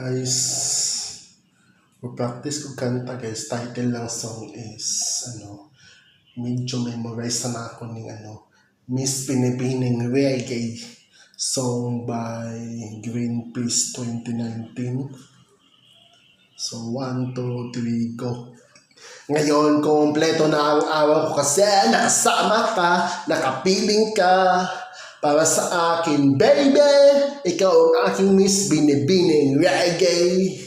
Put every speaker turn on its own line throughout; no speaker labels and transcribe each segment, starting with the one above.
Guys, practice ko kanta guys. Title lang song is medyo memorize na ako ng Miss Pinipining Reggae song by Greenpeace 2019. So 1, 2, 3, go. Ngayon, kompleto na ang araw ko kasi nakasama ka, nakapiling ka para sa akin, baby. Ikaw ang aking Miss Binibining Reggae.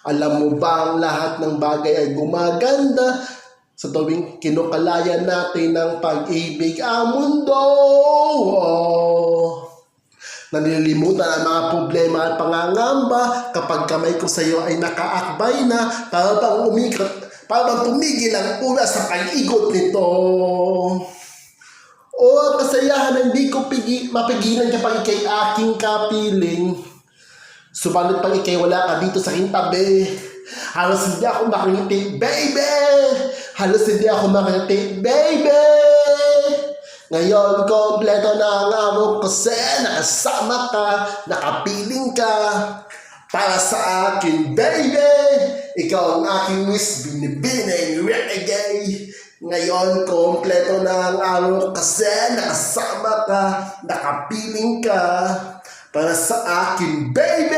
Alam mo ba ang lahat ng bagay ay gumaganda sa tuwing kinukalaya natin ng pag-ibig ang mundo. Nalilimutan ang mga problema at pangangamba kapag kamay ko sa iyo ay nakaakbay na para bang tumigil ang oras sa pag-igot nito. O kasayahan na hindi ko mapigilan kapag ikay aking kapiling. Subalit pag ikay wala ka dito sa aking tabi, halos hindi ako makangiti, baby. Halos hindi ako makangiti, baby. Ngayon, kompleto na ang araw kasi nakasama ka, nakapiling ka para sa akin, baby. Ikaw ang aking Miss Binibining Reggae. Ngayon, kompleto na ang araw kasi nakasama ka, nakapiling ka para sa akin, baby.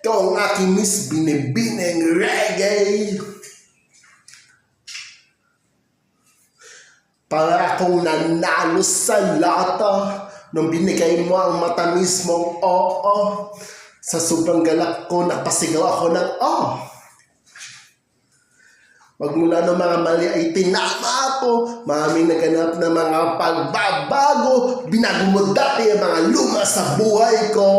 Ikaw ang aking Miss Binibining Reggae. Para akong nanalo sa loto nung binigay mo ang matamis mong oo. Sa sobrang galak ko, napasigaw ako ng Magmula ng mga mali ay tinama ako. Maraming naganap na mga pagbabago. Binago mo dati ang mga luma sa buhay ko.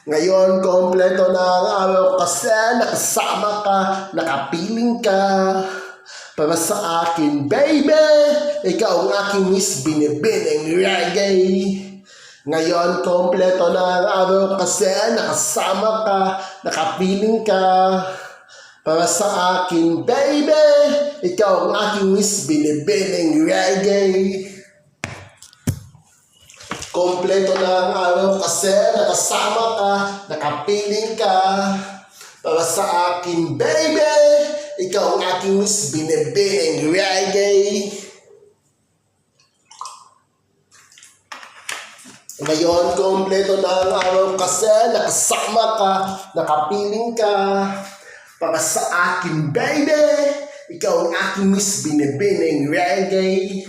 Ngayon, kompleto na ang araw kasi nakasama ka, nakapiling ka para sa akin, baby. Ikaw ang aking Miss Binibining Reggae. Ngayon, kompleto na ang araw kasi nakasama ka, nakapiling ka para sa akin, baby. Ikaw ang aking Miss Binibining Reggae. Kompleto na ang araw kasi nakasama ka, nakapiling ka para sa akin, baby. Ikaw ang aking Miss Binibining Reggae. Ngayon, kompleto na ang araw kasi nakasama ka, nakapiling ka para sa akin, baby. Ikaw ang aking Miss Binibining Reggae.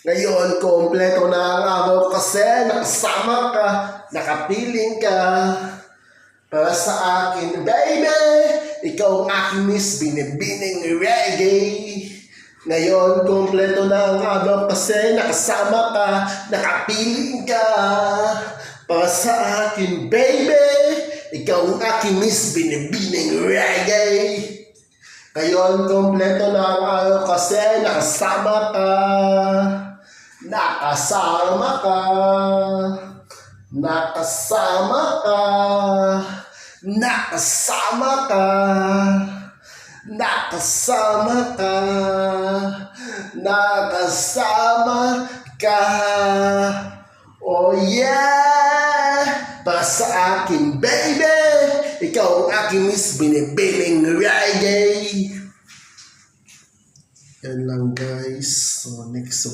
Ngayon, kompleto na ang araw kasi nakasama ka, nakapiling ka para sa akin, baby. Ikaw ang aking Miss Binibining Reggae. Ngayon, kompleto na ang araw kasi nakasama ka, nakapiling ka para sa akin, baby. Ikaw ang aking Miss Binibining Reggae. Ngayon, kompleto na ang araw kasi nakasama ka, nakasama ka, nakasama ka, nakasama ka, nakasama ka, nakasama ka. Oh yeah! Para sa akin, baby. Ikaw ang aking Miss Binibining Reggae. Yan lang guys. So next song.